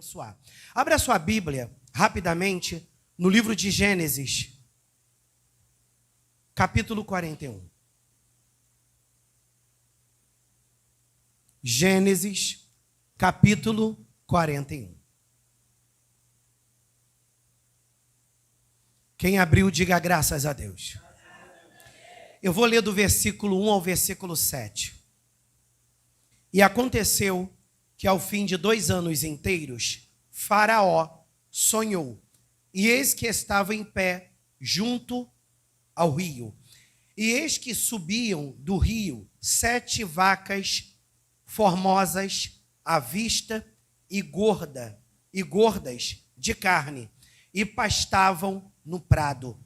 abençoar. Abra sua Bíblia, rapidamente, no livro de Gênesis, capítulo 41. Gênesis, capítulo 41. Quem abriu, diga graças a Deus. Eu vou ler do versículo 1 ao versículo 7. E aconteceu que ao fim de 2 anos inteiros, Faraó sonhou, e eis que estava em pé junto ao rio. E eis que subiam do rio 7 vacas formosas à vista e gordas de carne, e pastavam no prado.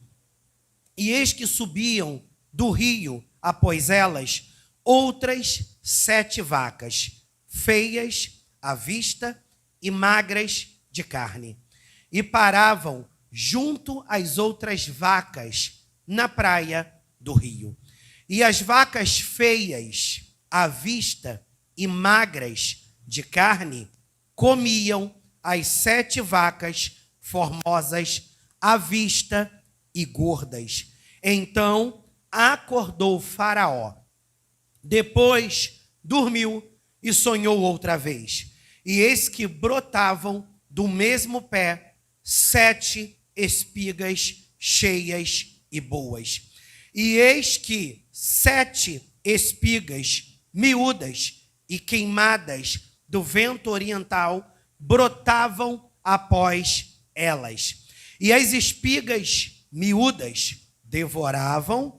E eis que subiam do rio após elas outras 7 vacas, feias à vista e magras de carne, e paravam junto às outras vacas na praia do rio. E as vacas feias à vista e magras de carne comiam as 7 vacas formosas à vista e gordas. Então acordou Faraó. Depois dormiu e sonhou outra vez. E eis que brotavam do mesmo pé 7 espigas cheias e boas. E eis que 7 espigas miúdas e queimadas do vento oriental brotavam após elas. E as espigas miúdas devoravam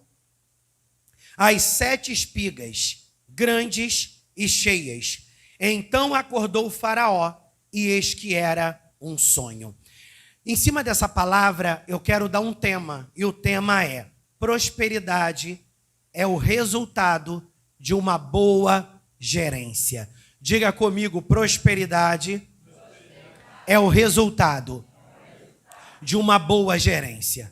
as 7 espigas grandes e cheias. Então acordou o Faraó, e eis que era um sonho. Em cima dessa palavra, eu quero dar um tema, e o tema é: prosperidade é o resultado de uma boa gerência. Diga comigo, prosperidade é o resultado de uma boa gerência.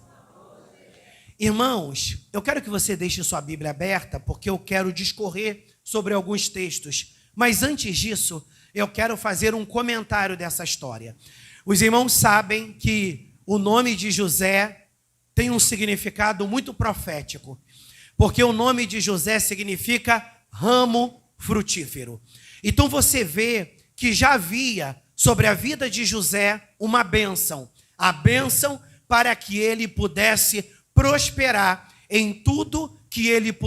Irmãos, eu quero que você deixe sua Bíblia aberta, porque eu quero discorrer sobre alguns textos. Mas antes disso, eu quero fazer um comentário dessa história. Os irmãos sabem que o nome de José tem um significado muito profético, porque o nome de José significa ramo frutífero. Então você vê que já havia sobre a vida de José uma bênção, a bênção para que ele pudesse prosperar em tudo que ele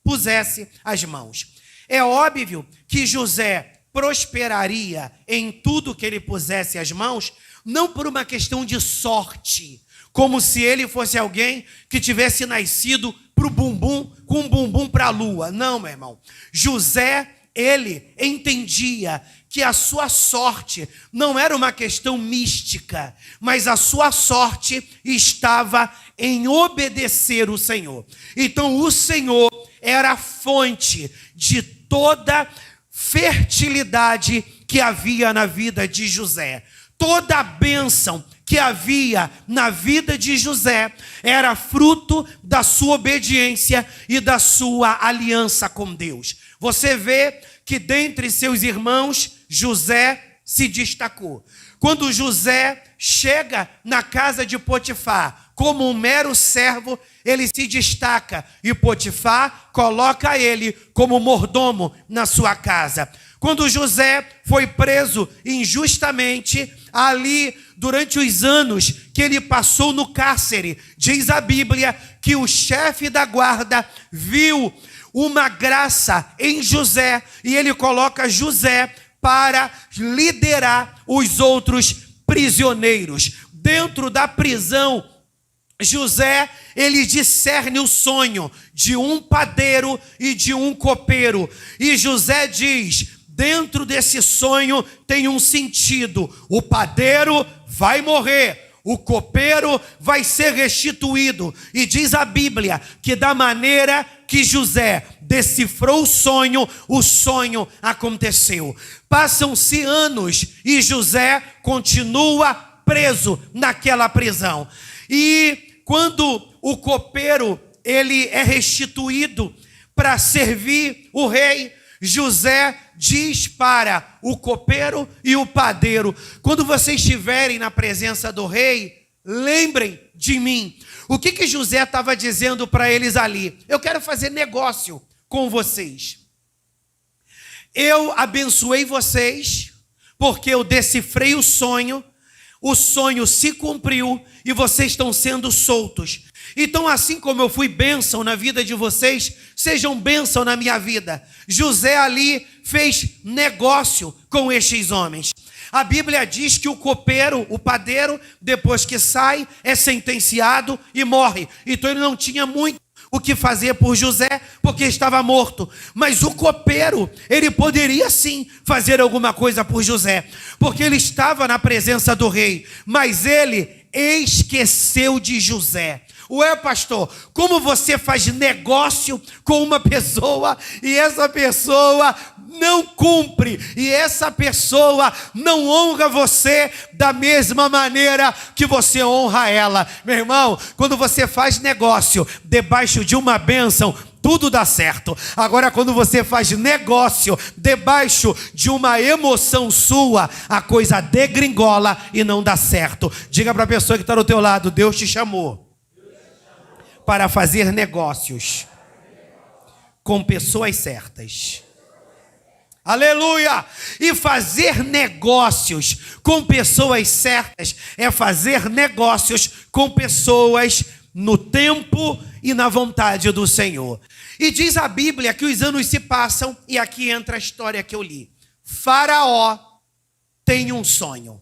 pusesse as mãos. É óbvio que José prosperaria em tudo que ele pusesse as mãos, não por uma questão de sorte, como se ele fosse alguém que tivesse nascido pro bumbum, com bumbum para a lua. Não, meu irmão. José, ele entendia que a sua sorte não era uma questão mística, mas a sua sorte estava em obedecer o Senhor. Então o Senhor era a fonte de toda fertilidade que havia na vida de José. Toda a bênção que havia na vida de José era fruto da sua obediência e da sua aliança com Deus. Você vê que dentre seus irmãos, José se destacou. Quando José chega na casa de Potifar como um mero servo, ele se destaca e Potifar coloca ele como mordomo na sua casa. Quando José foi preso injustamente, ali durante os anos que ele passou no cárcere, diz a Bíblia que o chefe da guarda viu uma graça em José e ele coloca José para liderar os outros prisioneiros. Dentro da prisão, José, ele discerne o sonho de um padeiro e de um copeiro. E José diz: dentro desse sonho tem um sentido. O padeiro vai morrer, o copeiro vai ser restituído. E diz a Bíblia que da maneira que José decifrou o sonho aconteceu. Passam-se anos e José continua preso naquela prisão. E quando o copeiro ele é restituído para servir o rei, José diz para o copeiro e o padeiro: quando vocês estiverem na presença do rei, lembrem de mim. O que José estava dizendo para eles ali? Eu quero fazer negócio com vocês. Eu abençoei vocês porque eu decifrei o sonho se cumpriu e vocês estão sendo soltos. Então, assim como eu fui bênção na vida de vocês, sejam bênção na minha vida. José ali fez negócio com estes homens. A Bíblia diz que o copeiro, o padeiro, depois que sai, é sentenciado e morre. Então ele não tinha muito o que fazer por José, porque estava morto. Mas o copeiro, ele poderia sim fazer alguma coisa por José, porque ele estava na presença do rei, mas ele esqueceu de José. Ué, pastor, como você faz negócio com uma pessoa e essa pessoa não cumpre, e essa pessoa não honra você da mesma maneira que você honra ela? Meu irmão, quando você faz negócio debaixo de uma bênção, tudo dá certo. Agora, quando você faz negócio debaixo de uma emoção sua, a coisa degringola e não dá certo. Diga para a pessoa que está do teu lado: Deus te chamou para fazer negócios com pessoas certas. Aleluia! E fazer negócios com pessoas certas é fazer negócios com pessoas no tempo e na vontade do Senhor. E diz a Bíblia que os anos se passam, e aqui entra a história que eu li. Faraó tem um sonho.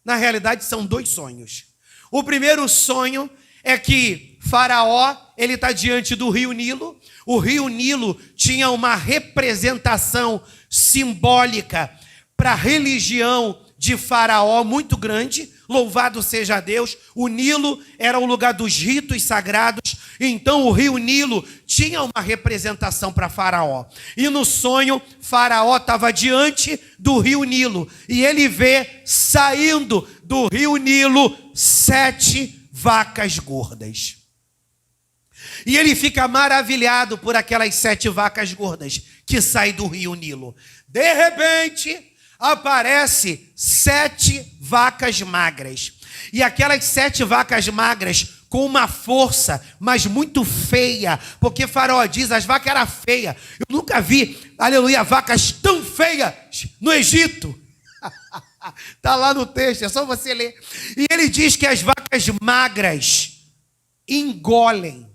Na realidade, são dois sonhos. O primeiro sonho é que Faraó, ele está diante do rio Nilo. O rio Nilo tinha uma representação simbólica para a religião de Faraó muito grande. Louvado seja Deus. O Nilo era o lugar dos ritos sagrados. Então o rio Nilo tinha uma representação para Faraó. E no sonho, Faraó estava diante do rio Nilo. E ele vê saindo do rio Nilo 7 vacas gordas. E ele fica maravilhado por aquelas 7 vacas gordas que saem do rio Nilo. De repente, aparece 7 vacas magras. E aquelas 7 vacas magras com uma força, mas muito feia, porque Faraó diz: as vacas eram feias. Eu nunca vi, aleluia, vacas tão feias no Egito. Está lá no texto, é só você ler. E ele diz que as vacas magras engolem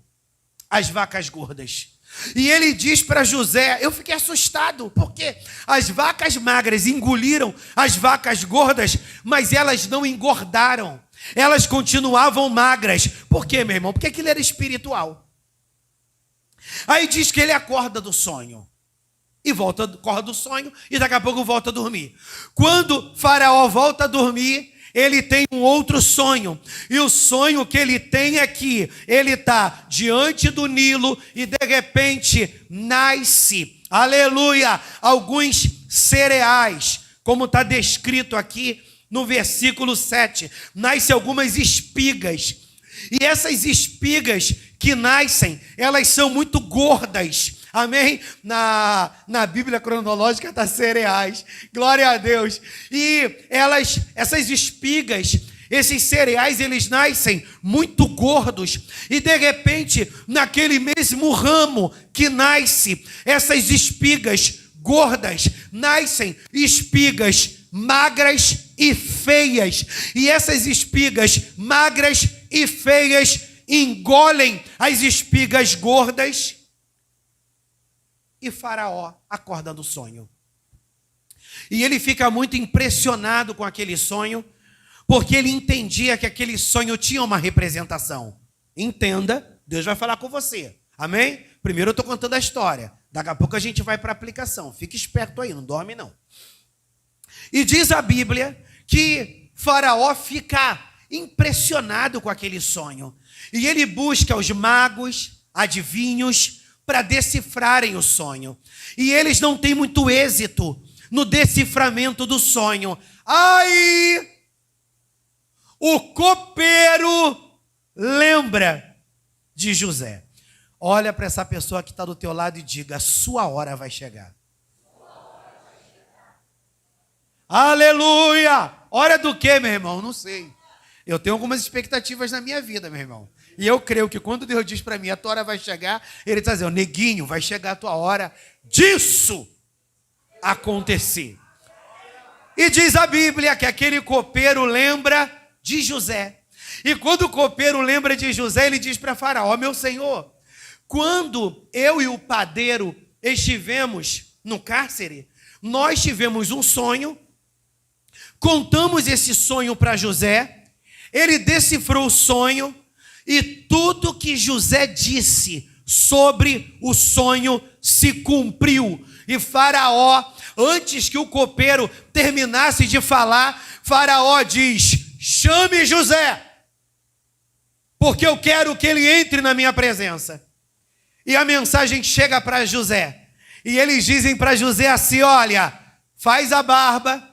as vacas gordas. E ele diz para José, eu fiquei assustado, porque as vacas magras engoliram as vacas gordas, mas elas não engordaram. Elas continuavam magras. Por quê, meu irmão? Porque aquilo era espiritual. Aí diz que ele acorda do sonho. E acorda do sonho e daqui a pouco volta a dormir. Quando Faraó volta a dormir, ele tem um outro sonho. E o sonho que ele tem é que ele está diante do Nilo e de repente nasce, aleluia, alguns cereais, como está descrito aqui no versículo 7. Nasce algumas espigas. E essas espigas que nascem, elas são muito gordas. Amém? Na Bíblia cronológica está cereais. Glória a Deus. E essas espigas, esses cereais, eles nascem muito gordos. E de repente, naquele mesmo ramo que nasce essas espigas gordas, nascem espigas magras e feias. E essas espigas magras e feias engolem as espigas gordas. E Faraó acorda do sonho. E ele fica muito impressionado com aquele sonho, porque ele entendia que aquele sonho tinha uma representação. Entenda, Deus vai falar com você. Amém? Primeiro eu estou contando a história. Daqui a pouco a gente vai para a aplicação. Fique esperto aí, não dorme não. E diz a Bíblia que Faraó fica impressionado com aquele sonho. E ele busca os magos, adivinhos, para decifrarem o sonho. E eles não têm muito êxito no deciframento do sonho. Aí, o copeiro lembra de José. Olha para essa pessoa que está do teu lado e diga: a sua hora vai chegar. Aleluia! Hora do quê, meu irmão? Não sei. Eu tenho algumas expectativas na minha vida, meu irmão. E eu creio que quando Deus diz para mim, a tua hora vai chegar, Ele está dizendo, neguinho, vai chegar a tua hora disso acontecer. E diz a Bíblia que aquele copeiro lembra de José. E quando o copeiro lembra de José, ele diz para Faraó, meu senhor, quando eu e o padeiro estivemos no cárcere, nós tivemos um sonho, contamos esse sonho para José, ele decifrou o sonho e tudo que José disse sobre o sonho se cumpriu. E Faraó, antes que o copeiro terminasse de falar, Faraó diz, chame José, porque eu quero que ele entre na minha presença. E a mensagem chega para José. E eles dizem para José assim, olha, faz a barba,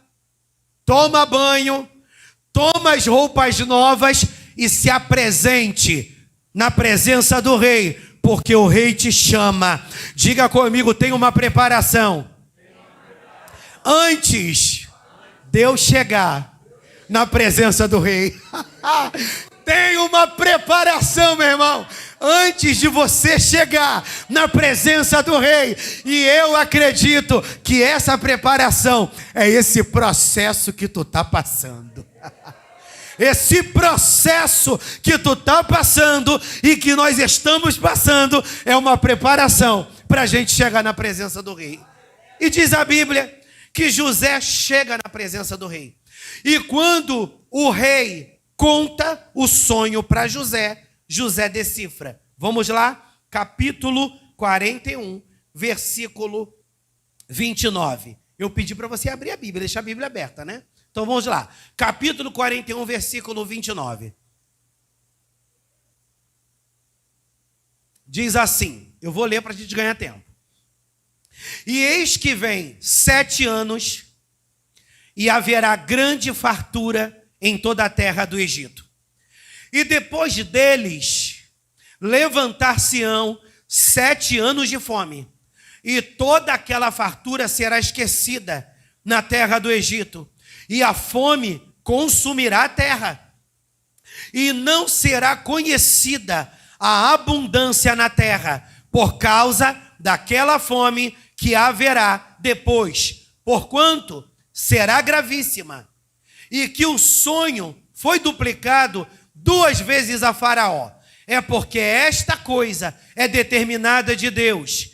toma banho, toma as roupas novas e se apresente na presença do rei, porque o rei te chama. Diga comigo, tem uma preparação. Antes de eu chegar na presença do rei, tem uma preparação, meu irmão. Antes de você chegar na presença do rei. E eu acredito que essa preparação é esse processo que tu está passando. Esse processo que tu está passando e que nós estamos passando é uma preparação para a gente chegar na presença do rei. E diz a Bíblia que José chega na presença do rei. E quando o rei conta o sonho para José, José decifra. Vamos lá? Capítulo 41, versículo 29. Eu pedi para você abrir a Bíblia, deixar a Bíblia aberta, né? Então vamos lá. Capítulo 41, versículo 29. Diz assim, eu vou ler para a gente ganhar tempo. E eis que vem 7 anos e haverá grande fartura em toda a terra do Egito. E depois deles levantar-se-ão 7 anos de fome, e toda aquela fartura será esquecida na terra do Egito, e a fome consumirá a terra, e não será conhecida a abundância na terra, por causa daquela fome que haverá depois, porquanto será gravíssima, e que o sonho foi duplicado 2 vezes a Faraó. É porque esta coisa é determinada de Deus,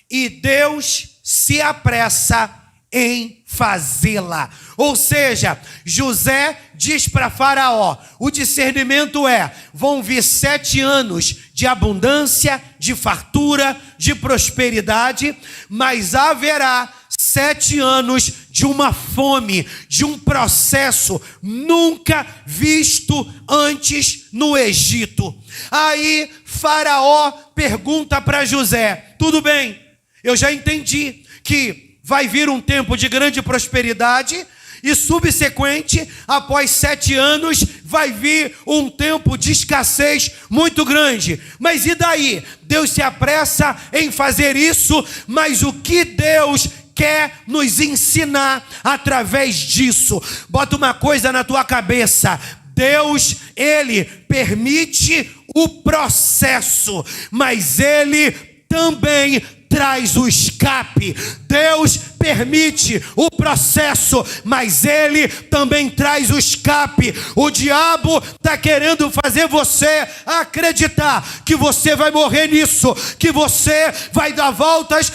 e Deus se apressa em fazê-la. Ou seja, José diz para Faraó, o discernimento é, vão vir 7 anos de abundância, de fartura, de prosperidade, mas haverá 7 anos de uma fome, de um processo nunca visto antes no Egito. Aí Faraó pergunta para José, tudo bem, eu já entendi que vai vir um tempo de grande prosperidade e subsequente, após 7 anos, vai vir um tempo de escassez muito grande. Mas e daí? Deus se apressa em fazer isso, mas o que Deus quer nos ensinar através disso? Bota uma coisa na tua cabeça. Deus, Ele permite o processo, mas Ele também traz o escape. Deus permite o processo, mas Ele também traz o escape. O diabo está querendo fazer você acreditar que você vai morrer nisso, que você vai dar voltas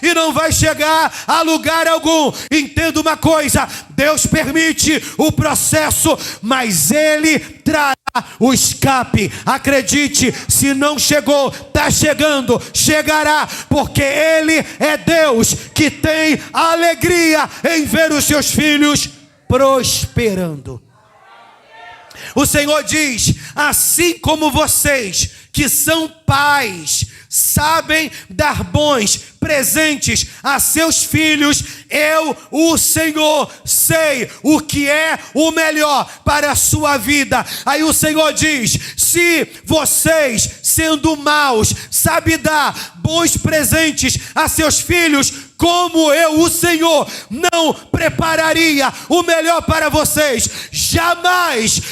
e não vai chegar a lugar algum. Entenda uma coisa, Deus permite o processo, mas Ele traz o escape. Acredite, se não chegou, está chegando, chegará, porque Ele é Deus que tem alegria em ver os seus filhos prosperando. O Senhor diz, assim como vocês que são pais sabem dar bons presentes a seus filhos, eu, o Senhor, sei o que é o melhor para a sua vida. Aí o Senhor diz, se vocês, sendo maus, sabem dar bons presentes a seus filhos, como eu, o Senhor, não prepararia o melhor para vocês, jamais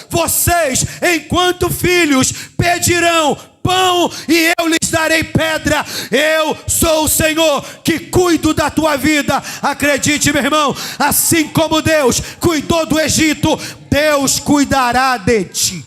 vocês, enquanto filhos, pedirão pão e eu lhes darei pedra. Eu sou o Senhor que cuido da tua vida. Acredite, meu irmão, assim como Deus cuidou do Egito, Deus cuidará de ti.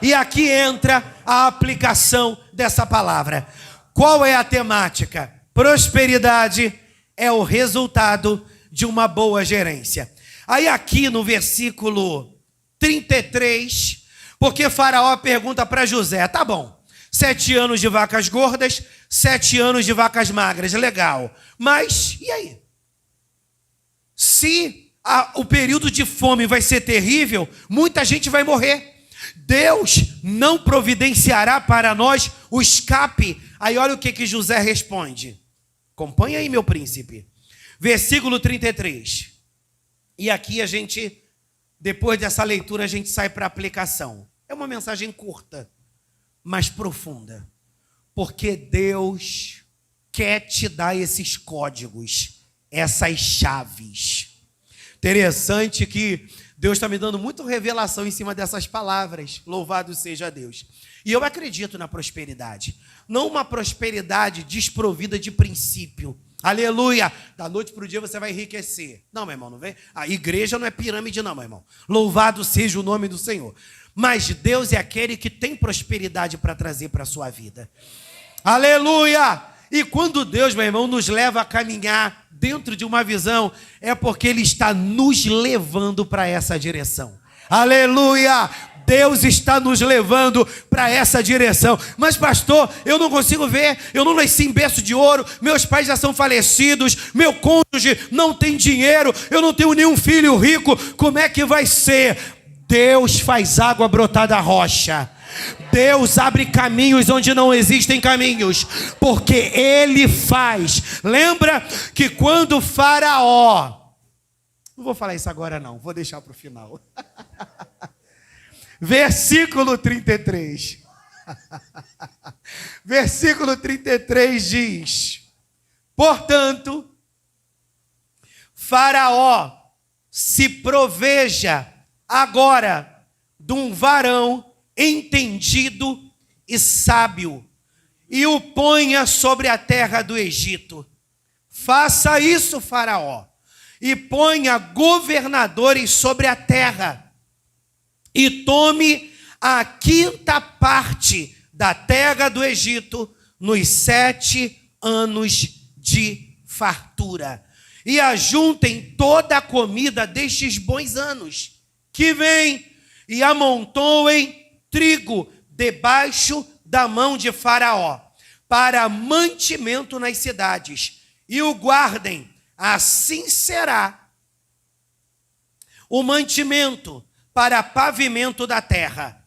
E aqui entra a aplicação dessa palavra. Qual é a temática? Prosperidade é o resultado de uma boa gerência. Aí aqui no versículo 33, porque Faraó pergunta para José, tá bom, 7 anos de vacas gordas, 7 anos de vacas magras, legal. Mas, e aí? Se o período de fome vai ser terrível, muita gente vai morrer. Deus não providenciará para nós o escape. Aí olha o que José responde. Acompanha aí, meu príncipe. Versículo 33. E aqui a gente, depois dessa leitura, a gente sai para a aplicação. É uma mensagem curta, mas profunda. Porque Deus quer te dar esses códigos, essas chaves. Interessante que Deus está me dando muita revelação em cima dessas palavras. Louvado seja Deus. E eu acredito na prosperidade. Não uma prosperidade desprovida de princípio. Aleluia! Da noite para o dia você vai enriquecer. Não, meu irmão, não vem? A igreja não é pirâmide não, meu irmão. Louvado seja o nome do Senhor. Mas Deus é aquele que tem prosperidade para trazer para a sua vida. Aleluia! E quando Deus, meu irmão, nos leva a caminhar dentro de uma visão, é porque Ele está nos levando para essa direção. Aleluia! Deus está nos levando para essa direção. Mas pastor, eu não consigo ver, eu não nasci em berço de ouro, meus pais já são falecidos, meu cônjuge não tem dinheiro, eu não tenho nenhum filho rico, como é que vai ser? Deus faz água brotar da rocha. Deus abre caminhos onde não existem caminhos, porque Ele faz. Lembra que quando Faraó, não vou falar isso agora não, vou deixar para o final. Versículo 33. Versículo 33 diz: portanto, Faraó se proveja agora de um varão entendido e sábio, e o ponha sobre a terra do Egito. Faça isso, Faraó, e ponha governadores sobre a terra, e tome a 5ª parte da terra do Egito nos 7 anos de fartura, e ajuntem toda a comida destes bons anos que vem, e amontoem trigo debaixo da mão de Faraó, para mantimento nas cidades, e o guardem. Assim será o mantimento para pavimento da terra,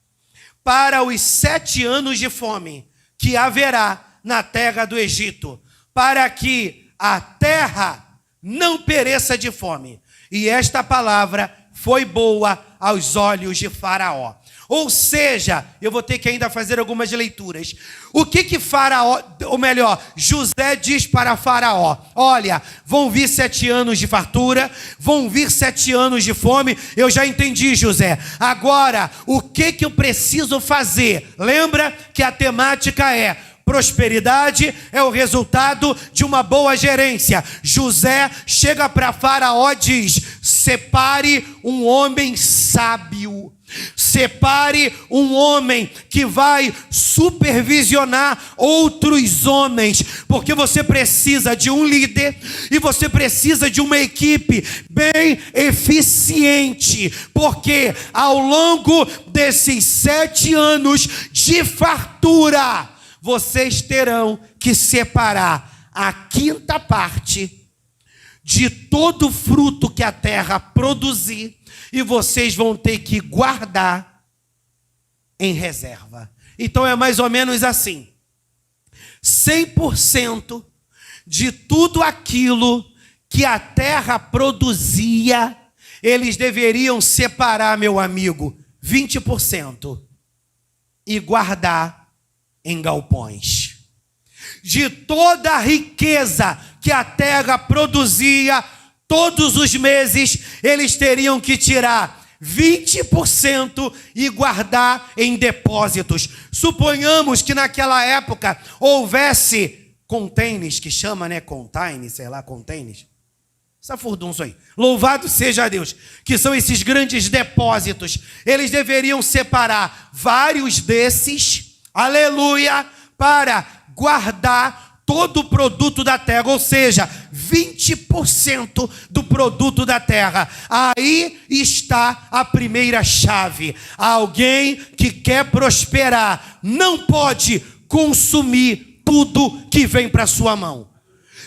para os 7 anos de fome que haverá na terra do Egito, para que a terra não pereça de fome. E esta palavra foi boa aos olhos de Faraó. Ou seja, eu vou ter que ainda fazer algumas leituras. O que Faraó, ou melhor, José diz para Faraó? Olha, vão vir 7 anos de fartura, vão vir 7 anos de fome. Eu já entendi, José. Agora, o que eu preciso fazer? Lembra que a temática é: prosperidade é o resultado de uma boa gerência. José chega para Faraó e diz: separe um homem sábio. Separe um homem que vai supervisionar outros homens, porque você precisa de um líder e você precisa de uma equipe bem eficiente, porque ao longo desses 7 anos de fartura, vocês terão que separar a 5ª parte de todo fruto que a terra produzir, e vocês vão ter que guardar em reserva. Então é mais ou menos assim: 100% de tudo aquilo que a terra produzia, eles deveriam separar, meu amigo, 20%, e guardar em galpões. de toda a riqueza que a terra produzia, todos os meses eles teriam que tirar 20% e guardar em depósitos. Suponhamos que naquela época houvesse containers, que chama, né? Containers, sei lá, containers. Essa furdunça aí. Louvado seja Deus, que são esses grandes depósitos. Eles deveriam separar vários desses, aleluia, para guardar todo o produto da terra, ou seja, 20% do produto da terra. Aí está a primeira chave. Alguém que quer prosperar não pode consumir tudo que vem para sua mão.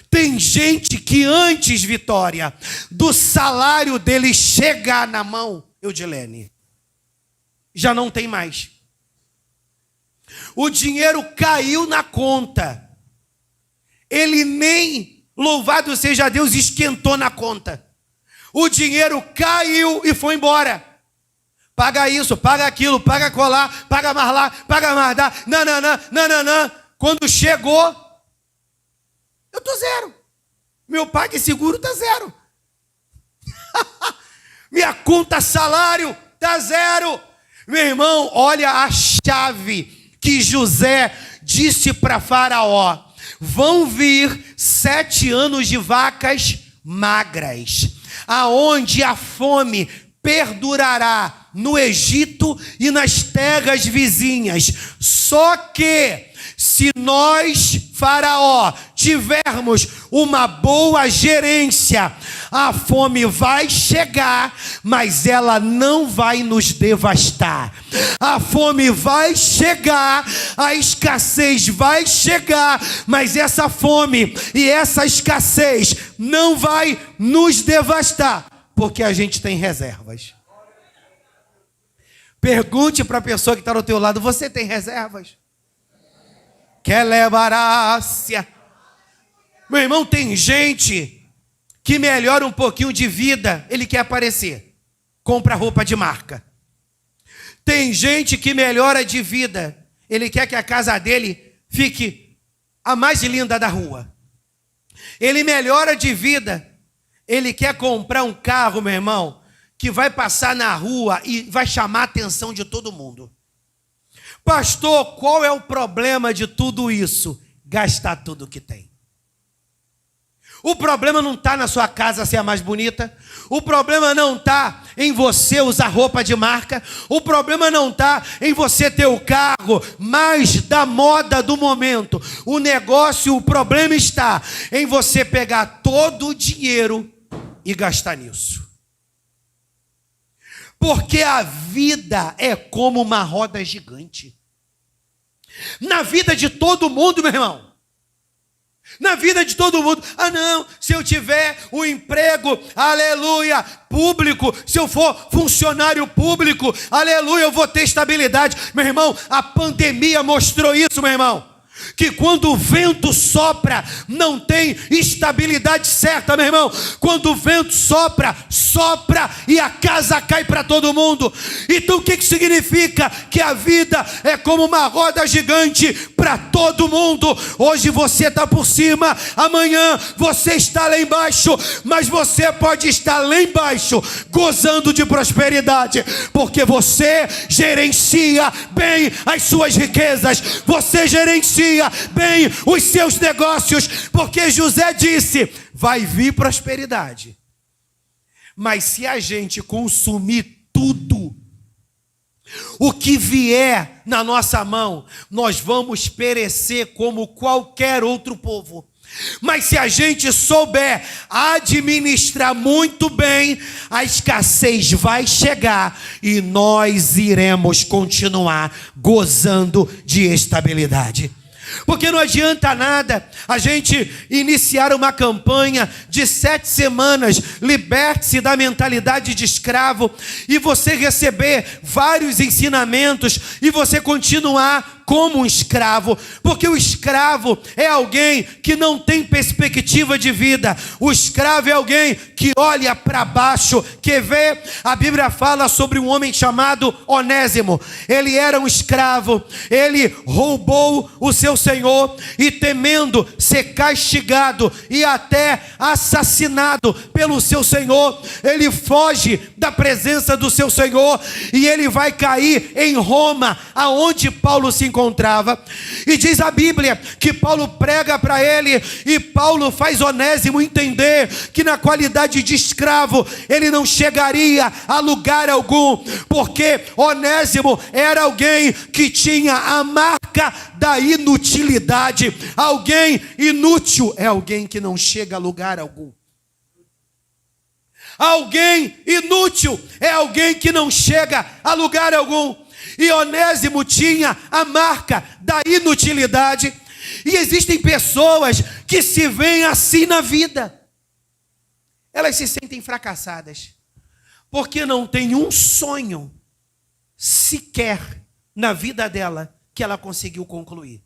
Tem gente que antes, Vitória, do salário dele chegar na mão, Eudilene, já não tem mais. O dinheiro caiu na conta. Ele nem, louvado seja Deus, esquentou na conta. O dinheiro caiu e foi embora. Paga isso, paga aquilo, paga colar, paga mais lá, paga mais lá, nananã. Quando chegou, eu tô zero. Meu pague seguro tá zero. Minha conta salário tá zero. Meu irmão, olha a chave que José disse para Faraó: vão vir 7 anos de vacas magras, aonde a fome perdurará no Egito e nas terras vizinhas. Só que se nós, Faraó, tivermos uma boa gerência, a fome vai chegar, mas ela não vai nos devastar. A fome vai chegar, a escassez vai chegar, mas essa fome e essa escassez não vai nos devastar, porque a gente tem reservas. Pergunte para a pessoa que está do teu lado: você tem reservas? Quer levar-se? Meu irmão, tem gente que melhora um pouquinho de vida, ele quer aparecer, compra roupa de marca. Tem gente que melhora de vida, ele quer que a casa dele fique a mais linda da rua. Ele melhora de vida, ele quer comprar um carro, meu irmão, que vai passar na rua e vai chamar a atenção de todo mundo. Pastor, qual é o problema de tudo isso? Gastar tudo que tem. O problema não está na sua casa ser a mais bonita. O problema não está em você usar roupa de marca. O problema não está em você ter o carro mais da moda do momento. O negócio, o problema está em você pegar todo o dinheiro e gastar nisso. Porque a vida é como uma roda gigante. Na vida de todo mundo, meu irmão. Na vida de todo mundo. Ah não, se eu tiver o emprego, aleluia, público, se eu for funcionário público, aleluia, eu vou ter estabilidade. Meu irmão, a pandemia mostrou isso, meu irmão. Que quando o vento sopra, não tem estabilidade certa, meu irmão. Quando o vento sopra e a casa cai para todo mundo. Então o que significa? Que a vida é como uma roda gigante para todo mundo. Hoje você está por cima, amanhã você está lá embaixo, mas você pode estar lá embaixo gozando de prosperidade, porque você gerencia bem as suas riquezas, você gerencia bem os seus negócios, porque José disse: vai vir prosperidade, mas se a gente consumir tudo o que vier na nossa mão, nós vamos perecer como qualquer outro povo. Mas se a gente souber administrar muito bem, a escassez vai chegar e nós iremos continuar gozando de estabilidade. Porque não adianta nada a gente iniciar uma campanha de 7 semanas, liberte-se da mentalidade de escravo, e você receber vários ensinamentos e você continuar como um escravo, porque o escravo é alguém que não tem perspectiva de vida. O escravo é alguém que olha para baixo, que vê. A Bíblia fala sobre um homem chamado Onésimo. Ele era um escravo, ele roubou o seu Senhor e temendo ser castigado e até assassinado pelo seu Senhor, ele foge da presença do seu Senhor e ele vai cair em Roma, aonde Paulo se encontrava. E diz a Bíblia que Paulo prega para ele, e Paulo faz Onésimo entender que na qualidade de escravo ele não chegaria a lugar algum, porque Onésimo era alguém que tinha a marca da inutilidade. Alguém inútil é alguém que não chega a lugar algum. Alguém inútil é alguém que não chega a lugar algum. E Onésimo tinha a marca da inutilidade. E existem pessoas que se veem assim na vida. Elas se sentem fracassadas, porque não tem um sonho sequer na vida dela que ela conseguiu concluir.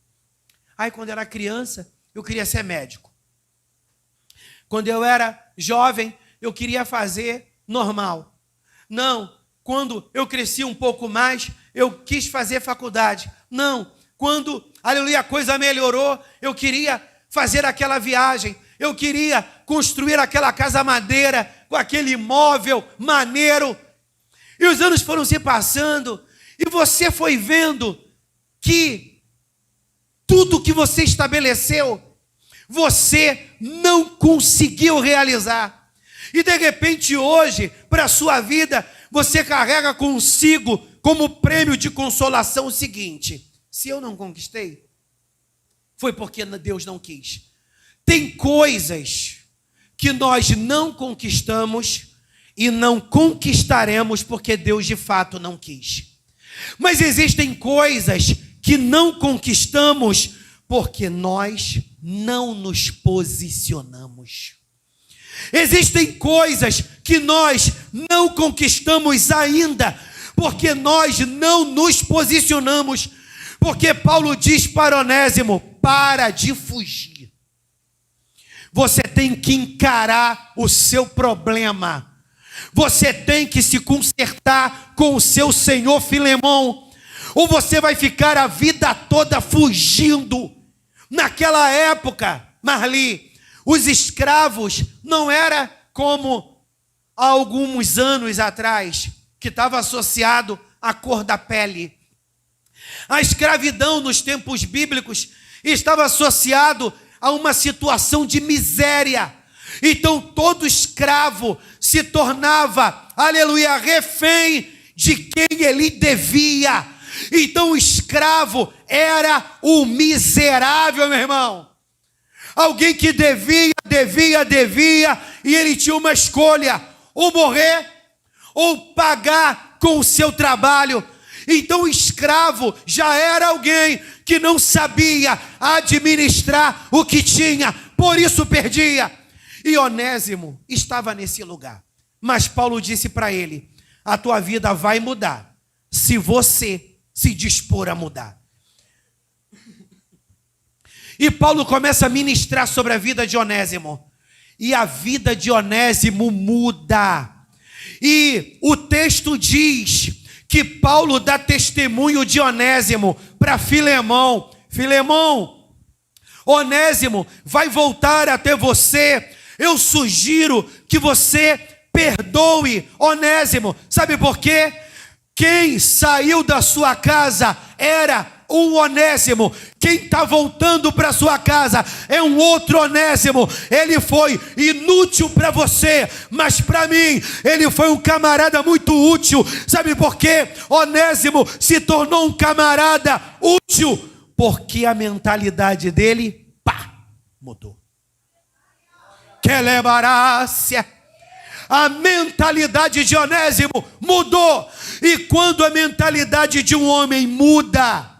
Aí, quando eu era criança, eu queria ser médico. Quando eu era jovem, eu queria fazer normal. Não, quando eu cresci um pouco mais, eu quis fazer faculdade. Não, quando, aleluia, a coisa melhorou, eu queria fazer aquela viagem. Eu queria construir aquela casa madeira, com aquele imóvel maneiro. E os anos foram se passando, e você foi vendo que tudo que você estabeleceu, você não conseguiu realizar. E de repente hoje, para a sua vida, você carrega consigo como prêmio de consolação o seguinte: se eu não conquistei, foi porque Deus não quis. Tem coisas que nós não conquistamos e não conquistaremos porque Deus de fato não quis. Mas existem coisas que não conquistamos porque nós não nos posicionamos. Existem coisas que nós não conquistamos ainda porque nós não nos posicionamos. Porque Paulo diz para Onésimo: para de fugir. Você tem que encarar o seu problema. Você tem que se consertar com o seu senhor Filemão, ou você vai ficar a vida toda fugindo. Naquela época, Marli, os escravos não era como há alguns anos atrás, que estava associado à cor da pele. A escravidão nos tempos bíblicos estava associado a uma situação de miséria. Então todo escravo se tornava, aleluia, refém de quem ele devia. Então o escravo era o miserável, meu irmão. Alguém que devia, e ele tinha uma escolha: ou morrer, ou pagar com o seu trabalho. Então o escravo já era alguém que não sabia administrar o que tinha, por isso perdia. E Onésimo estava nesse lugar. Mas Paulo disse para ele: a tua vida vai mudar se você se dispor a mudar. E Paulo começa a ministrar sobre a vida de Onésimo. E a vida de Onésimo muda. E o texto diz que Paulo dá testemunho de Onésimo para Filemão. Filemão, Onésimo vai voltar até você. Eu sugiro que você perdoe Onésimo. Sabe por quê? Quem saiu da sua casa era um Onésimo. Quem está voltando para sua casa é um outro Onésimo. Ele foi inútil para você, mas para mim ele foi um camarada muito útil. Sabe por quê? Onésimo se tornou um camarada útil porque a mentalidade dele, mudou. Quelebarácia. A mentalidade de Onésimo mudou. E quando a mentalidade de um homem muda,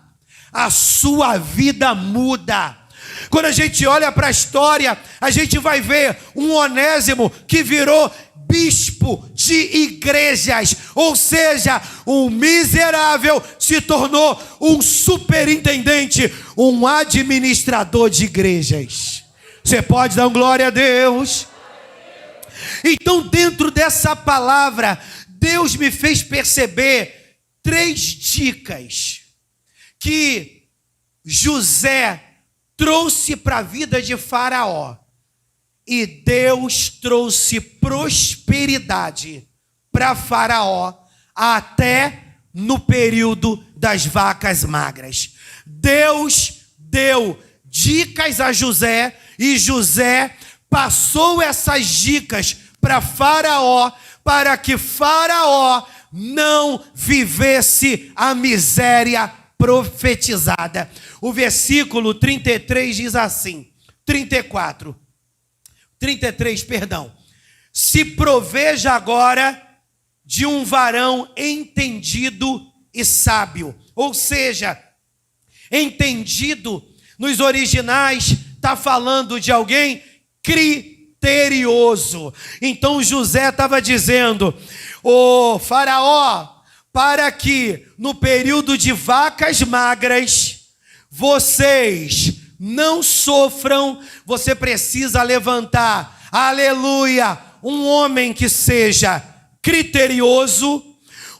a sua vida muda. Quando a gente olha para a história, a gente vai ver um Onésimo que virou bispo de igrejas, ou seja, um miserável se tornou um superintendente, um administrador de igrejas. Você pode dar glória a Deus? Então, dentro dessa palavra, Deus me fez perceber 3 dicas que José trouxe para a vida de Faraó. E Deus trouxe prosperidade para Faraó até no período das vacas magras. Deus deu dicas a José e José passou essas dicas para Faraó, para que Faraó não vivesse a miséria profetizada. O versículo 33 diz assim, 33, perdão. Se proveja agora de um varão entendido e sábio. Ou seja, entendido nos originais está falando de alguém criterioso. Então José estava dizendo: ô Faraó, para que no período de vacas magras vocês não sofram, você precisa levantar, aleluia, um homem que seja criterioso,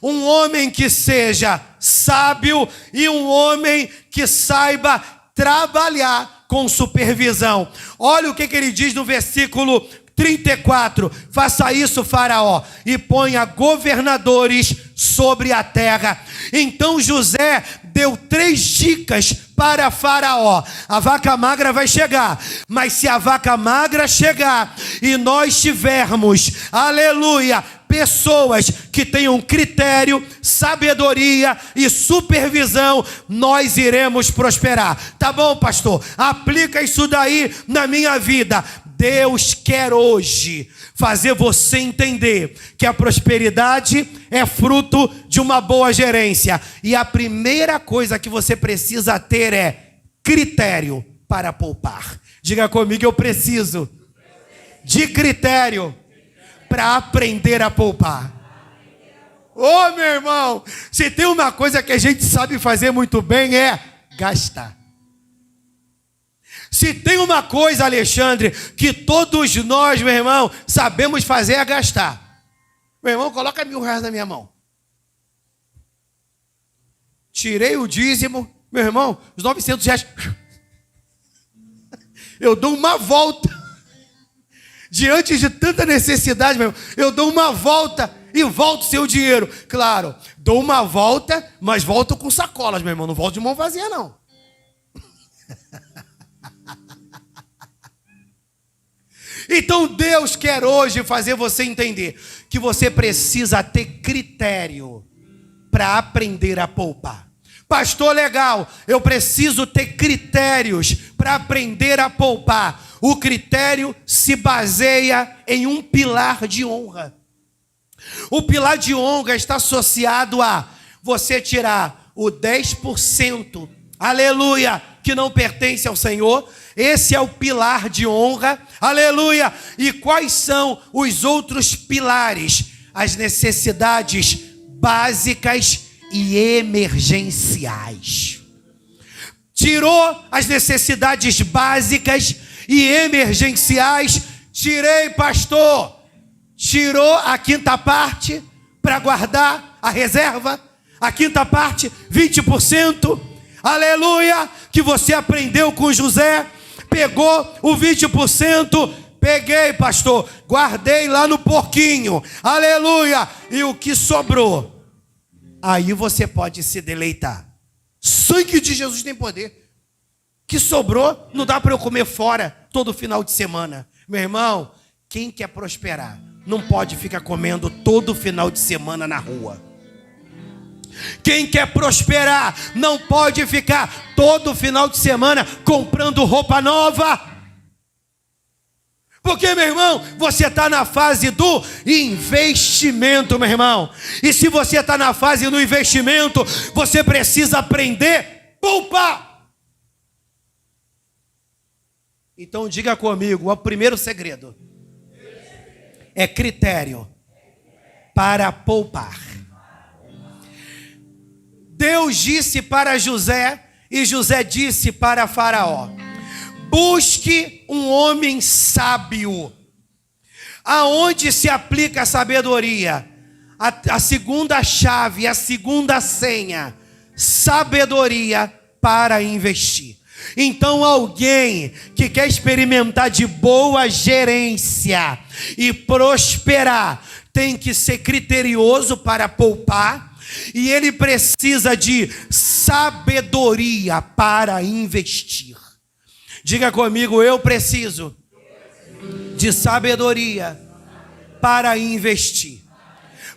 um homem que seja sábio e um homem que saiba trabalhar com supervisão. Olha o que ele diz no versículo 34. Faça isso, Faraó, e ponha governadores sobre a terra. Então José deu 3 dicas para Faraó. A vaca magra vai chegar, mas se a vaca magra chegar e nós tivermos, aleluia, pessoas que tenham critério, sabedoria e supervisão, nós iremos prosperar. Tá bom, pastor? Aplica isso daí na minha vida. Deus quer hoje fazer você entender que a prosperidade é fruto de uma boa gerência. E a primeira coisa que você precisa ter é critério para poupar. Diga comigo, eu preciso de critério para aprender a poupar. Ô, meu irmão, se tem uma coisa que a gente sabe fazer muito bem é gastar. Se tem uma coisa, Alexandre, que todos nós, meu irmão, sabemos fazer é gastar. Meu irmão, coloca R$1.000 na minha mão. Tirei o dízimo, meu irmão, os R$900. Eu dou uma volta. Diante de tanta necessidade, meu irmão, eu dou uma volta e volto seu dinheiro. Claro, dou uma volta, mas volto com sacolas, meu irmão. Não volto de mão vazia, não. Então Deus quer hoje fazer você entender que você precisa ter critério para aprender a poupar. Pastor, legal, eu preciso ter critérios para aprender a poupar. O critério se baseia em um pilar de honra. O pilar de honra está associado a você tirar o 10%, aleluia, que não pertence ao Senhor. Esse é o pilar de honra, aleluia. E quais são os outros pilares? As necessidades básicas e emergenciais. Tirou as necessidades básicas e emergenciais. Tirei, pastor. Tirou a quinta parte para guardar a reserva. A quinta parte, 20%. Aleluia, que você aprendeu com José. Pegou o 20%, peguei, pastor, guardei lá no porquinho, aleluia, e o que sobrou, aí você pode se deleitar. Sangue de Jesus tem poder. Que sobrou, não dá para eu comer fora todo final de semana. Meu irmão, quem quer prosperar não pode ficar comendo todo final de semana na rua. Quem quer prosperar não pode ficar todo final de semana comprando roupa nova. Porque, meu irmão, você está na fase do investimento, meu irmão. E se você está na fase do investimento, você precisa aprender a poupar. Então diga comigo, o primeiro segredo é critério para poupar. Deus disse para José, e José disse para Faraó: busque um homem sábio. Aonde se aplica a sabedoria? A segunda chave, a segunda senha: sabedoria para investir. Então alguém que quer experimentar de boa gerência e prosperar tem que ser criterioso para poupar, e ele precisa de sabedoria para investir. Diga comigo, eu preciso de sabedoria para investir.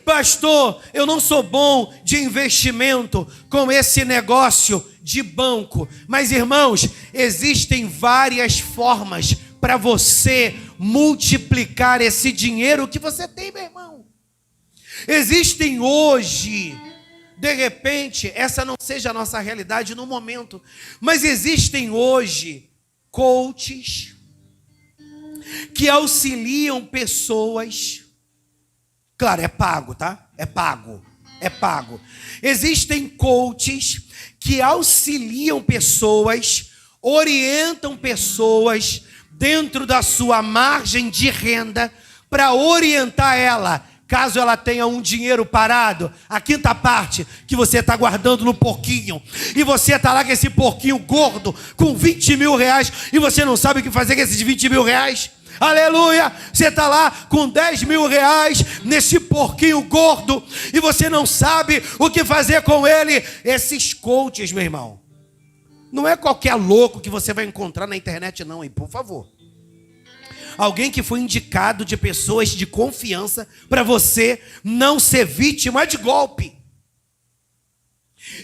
Pastor, eu não sou bom de investimento com esse negócio de banco. Mas, irmãos, existem várias formas para você multiplicar esse dinheiro que você tem, meu irmão. Existem hoje, de repente, essa não seja a nossa realidade no momento, mas existem hoje coaches que auxiliam pessoas. Claro, é pago, tá? É pago. Existem coaches que auxiliam pessoas, orientam pessoas dentro da sua margem de renda para orientar ela, caso ela tenha um dinheiro parado, a quinta parte que você está guardando no porquinho, e você está lá com esse porquinho gordo, com 20 mil reais, e você não sabe o que fazer com esses 20 mil reais. Aleluia, você está lá com 10 mil reais nesse porquinho gordo e você não sabe o que fazer com ele. Esses coaches, meu irmão, não é qualquer louco que você vai encontrar na internet não, hein? Por favor. Alguém que foi indicado de pessoas de confiança para você não ser vítima de golpe.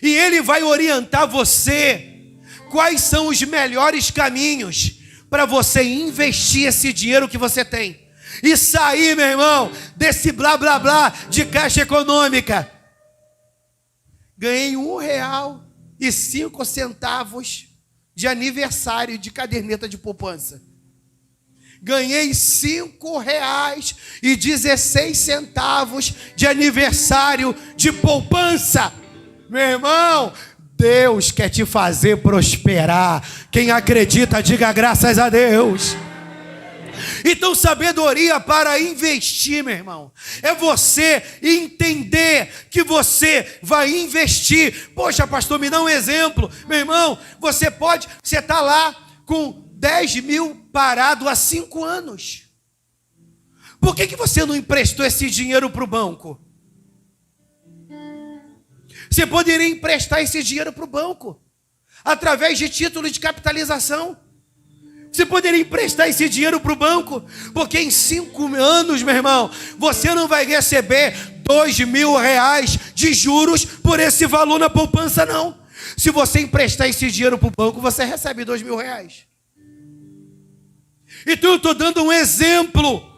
E ele vai orientar você quais são os melhores caminhos para você investir esse dinheiro que você tem. E sair, meu irmão, desse blá blá blá de Caixa Econômica. Ganhei R$1,05 de aniversário de caderneta de poupança. Ganhei R$5,16 de aniversário de poupança. Meu irmão, Deus quer te fazer prosperar. Quem acredita, diga graças a Deus. Então, sabedoria para investir, meu irmão, é você entender que você vai investir. Poxa, pastor, me dá um exemplo. Meu irmão, você está lá com 10 mil parado há 5 anos. Por que você não emprestou esse dinheiro para o banco? Você poderia emprestar esse dinheiro para o banco, através de título de capitalização. Você poderia emprestar esse dinheiro para o banco, porque em 5 anos, meu irmão, você não vai receber 2 mil reais de juros por esse valor na poupança, não. Se você emprestar esse dinheiro para o banco, você recebe 2 mil reais. Então eu estou dando um exemplo.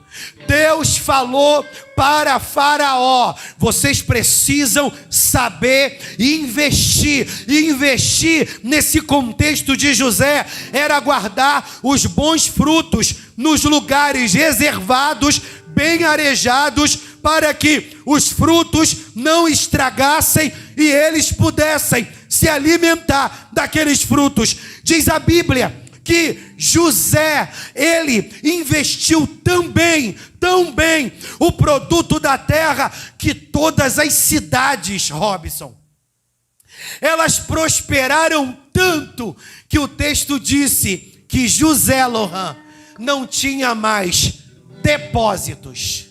Deus falou para Faraó: vocês precisam saber investir. E investir nesse contexto de José era guardar os bons frutos nos lugares reservados, bem arejados, para que os frutos não estragassem e eles pudessem se alimentar daqueles frutos. Diz a Bíblia que José, ele investiu tão bem o produto da terra, que todas as cidades, Robson, elas prosperaram tanto, que o texto disse que José Lohan não tinha mais depósitos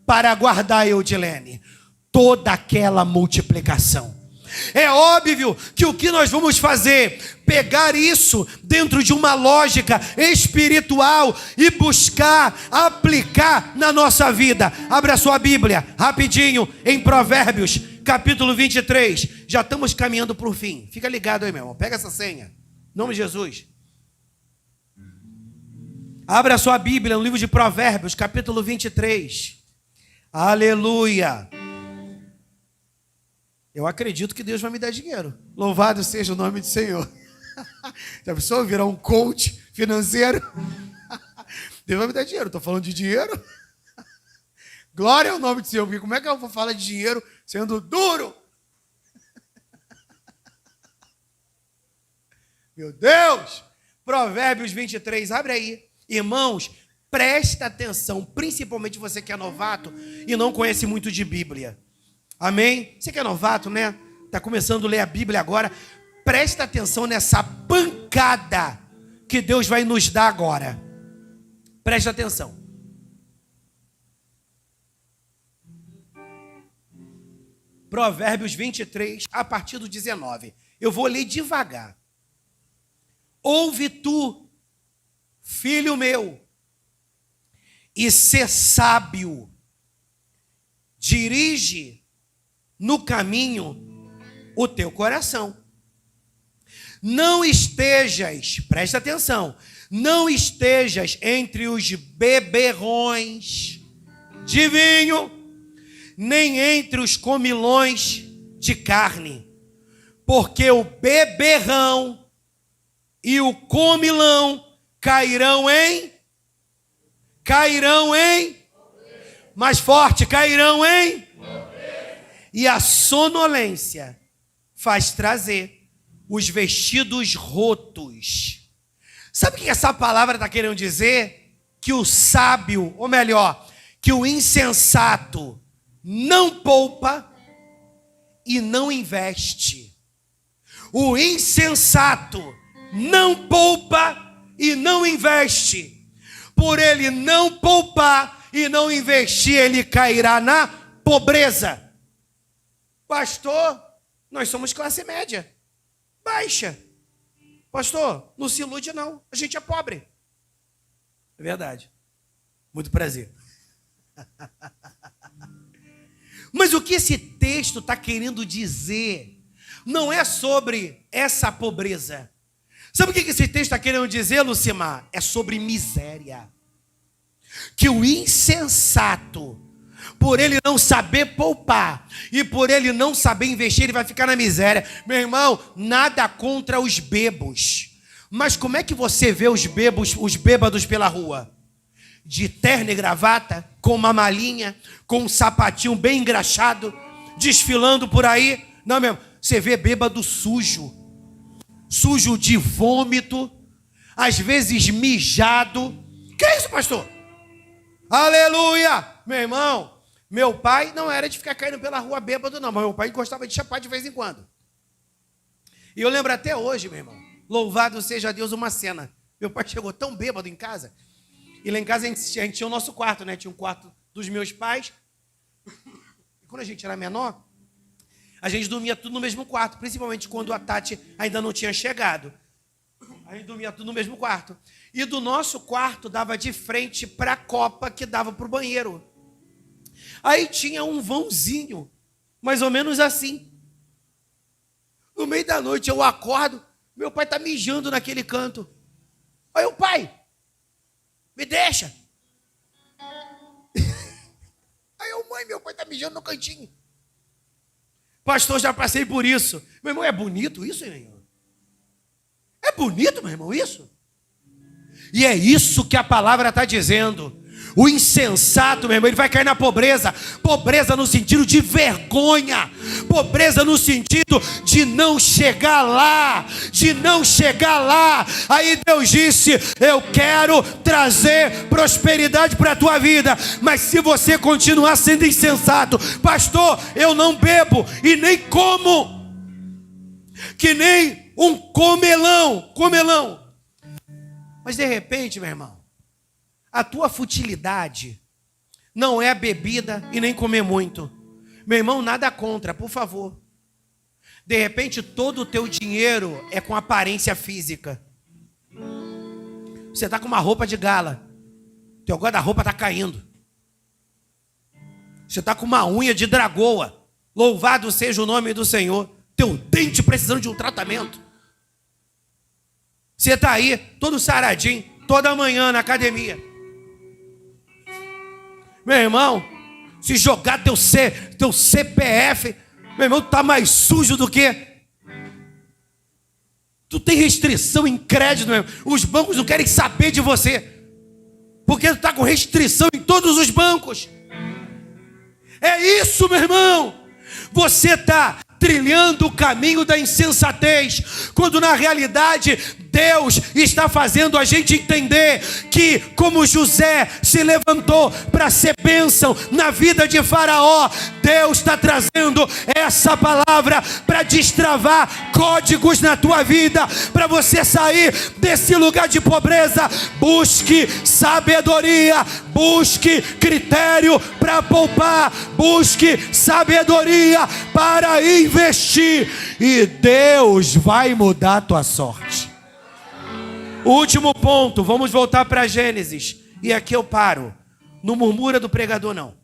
para guardar, Eudilene, toda aquela multiplicação. É óbvio que o que nós vamos fazer, pegar isso dentro de uma lógica espiritual e buscar aplicar na nossa vida. Abra sua Bíblia rapidinho em Provérbios capítulo 23. Já estamos caminhando para o fim. Fica ligado aí, meu irmão. Pega essa senha. Em nome de Jesus. Abra sua Bíblia no livro de Provérbios capítulo 23. Aleluia. Eu acredito que Deus vai me dar dinheiro. Louvado seja o nome do Senhor. Já pensou virar um coach financeiro? Deus vai me dar dinheiro. Estou falando de dinheiro. Glória ao nome do Senhor. Porque como é que eu vou falar de dinheiro sendo duro? Meu Deus! Provérbios 23. Abre aí. Irmãos, presta atenção. Principalmente você que é novato e não conhece muito de Bíblia. Amém? Você que é novato, né? Está começando a ler a Bíblia agora. presta atenção nessa pancada que Deus vai nos dar agora. Presta atenção. Provérbios 23, a partir do 19. Eu vou ler devagar. Ouve tu, filho meu, e sê sábio. Dirige no caminho o teu coração. Não estejas, presta atenção, não estejas entre os beberrões de vinho, nem entre os comilões de carne, porque o beberrão e o comilão cairão em, mais forte, cairão em, e a sonolência faz trazer os vestidos rotos. Sabe o que essa palavra está querendo dizer? Que o sábio, ou melhor, que o insensato não poupa e não investe. O insensato não poupa e não investe. Por ele não poupar e não investir, ele cairá na pobreza. Pastor, nós somos classe média, baixa. Pastor, não se ilude não, a gente é pobre. É verdade. Muito prazer. Mas o que esse texto está querendo dizer não é sobre essa pobreza. Sabe o que esse texto está querendo dizer, Lucimar? É sobre miséria. Que o insensato, por ele não saber poupar e por ele não saber investir, ele vai ficar na miséria. Meu irmão, nada contra os bebos. Mas como é que você vê os bêbados pela rua? De terno e gravata, com uma malinha, com um sapatinho bem engraxado, desfilando por aí. Não, meu irmão, você vê bêbado sujo de vômito, às vezes mijado. Que é isso, pastor? Aleluia! Meu irmão, meu pai não era de ficar caindo pela rua bêbado, não, mas meu pai gostava de chapar de vez em quando. E eu lembro até hoje, meu irmão, louvado seja Deus, uma cena. Meu pai chegou tão bêbado em casa, e lá em casa a gente tinha o nosso quarto, né? Tinha um quarto dos meus pais. E quando a gente era menor, a gente dormia tudo no mesmo quarto, principalmente quando a Tati ainda não tinha chegado. A gente dormia tudo no mesmo quarto. E do nosso quarto dava de frente para a copa que dava para o banheiro. Aí tinha um vãozinho, mais ou menos assim. No meio da noite eu acordo, meu pai está mijando naquele canto. Aí o pai, me deixa. Aí eu, mãe, meu pai está mijando no cantinho. Pastor, já passei por isso. Meu irmão, é bonito isso, meu irmão? É bonito, meu irmão, isso? E é isso que a palavra está dizendo. O insensato, meu irmão, ele vai cair na pobreza. Pobreza no sentido de vergonha. Pobreza no sentido de não chegar lá. Aí Deus disse, eu quero trazer prosperidade para a tua vida. Mas se você continuar sendo insensato, pastor, eu não bebo e nem como. Que nem um comelão. Mas de repente, meu irmão, a tua futilidade não é a bebida e nem comer muito. Meu irmão, nada contra, por favor. De repente, todo o teu dinheiro é com aparência física. Você está com uma roupa de gala, teu guarda-roupa está caindo. Você está com uma unha de dragoa, louvado seja o nome do Senhor. Teu dente precisando de um tratamento. Você está aí, todo saradinho, toda manhã na academia. Meu irmão, se jogar teu CPF, meu irmão, tu está mais sujo do que... Tu tem restrição em crédito, meu irmão. Os bancos não querem saber de você, porque tu está com restrição em todos os bancos. É isso, meu irmão. Você está trilhando o caminho da insensatez, quando na realidade Deus está fazendo a gente entender que, como José se levantou para ser bênção na vida de Faraó, Deus está trazendo essa palavra para destravar códigos na tua vida, para você sair desse lugar de pobreza. Busque sabedoria, busque critério para poupar, busque sabedoria para investir, e Deus vai mudar a tua sorte. O último ponto, vamos voltar para Gênesis, e aqui eu paro. Não murmura do pregador não.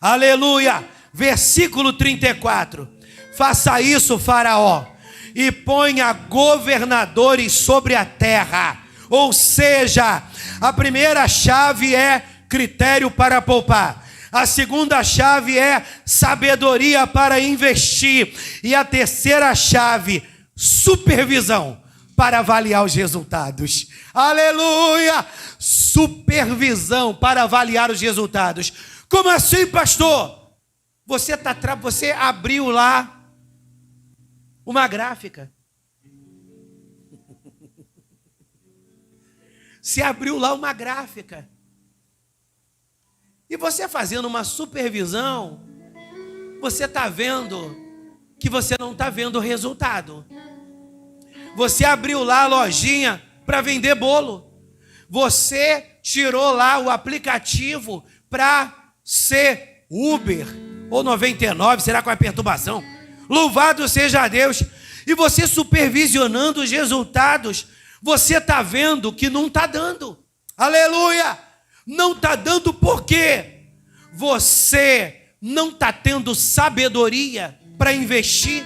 Aleluia, versículo 34. Faça isso, Faraó, e ponha governadores sobre a terra. Ou seja, a primeira chave é critério para poupar. A segunda chave é sabedoria para investir. E a terceira chave, supervisão para avaliar os resultados. Aleluia! Supervisão para avaliar os resultados. Como assim, pastor? Você abriu lá uma gráfica. Você abriu lá uma gráfica. E você fazendo uma supervisão, você está vendo que você não está vendo o resultado. Você abriu lá a lojinha para vender bolo. Você tirou lá o aplicativo para ser Uber ou 99, será com a perturbação? Louvado seja Deus. E você supervisionando os resultados, você está vendo que não está dando. Aleluia! Não está dando por quê? Você não está tendo sabedoria para investir.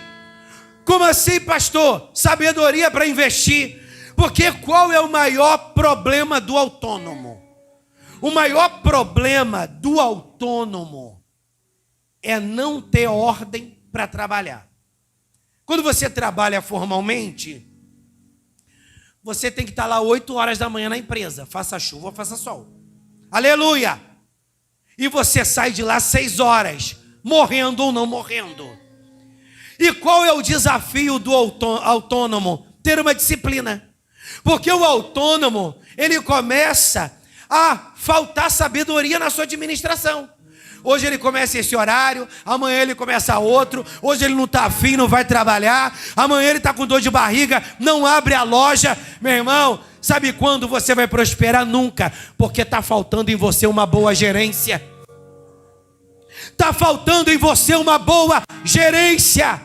Como assim, pastor? Sabedoria para investir. Porque qual é o maior problema do autônomo? O maior problema do autônomo é não ter ordem para trabalhar. Quando você trabalha formalmente, você tem que estar lá 8 horas da manhã na empresa, faça chuva ou faça sol. Aleluia! E você sai de lá 6 horas, morrendo ou não morrendo. E qual é o desafio do autônomo? Ter uma disciplina. Porque o autônomo, ele começa a faltar sabedoria na sua administração. Hoje ele começa esse horário, amanhã ele começa outro, hoje ele não está afim, não vai trabalhar, amanhã ele está com dor de barriga, não abre a loja. Meu irmão, sabe quando você vai prosperar? Nunca, porque está faltando em você uma boa gerência. Está faltando em você uma boa gerência.